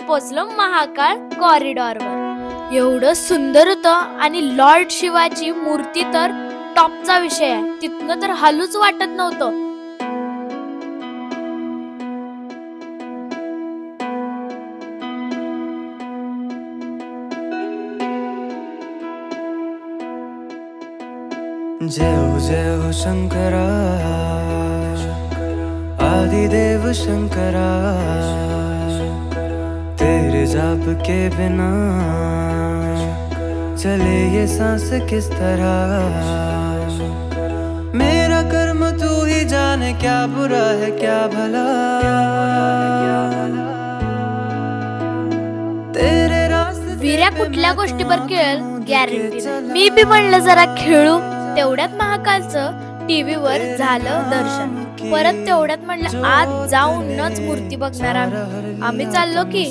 पोचलो महाकाळ कॉरिडॉरवर। एवढं सुंदर होतं आणि लॉर्ड शिवाची मूर्ती तर टॉपचा विषय आहे, तिथनं तर हालूच वाटत नव्हतं। जय हो शंकरा, आदिदेव शंकरा, तेरे जाप के बिना चले ये सांस किस तरह। मेरा कर्म तू ही जाने, क्या बुरा है क्या भला, तेरे रास्ते वीर्या कुठल्या गोष्टीवर खेळ गॅरंटी नाही। मी बी म्हणलं जरा खेळू, तेवढ्यात महाकालचं टीव्हीवर झालं दर्शन। परत तेवढ्यात म्हणलं आज जाऊनच मूर्ती बघणार आम्ही चाललो की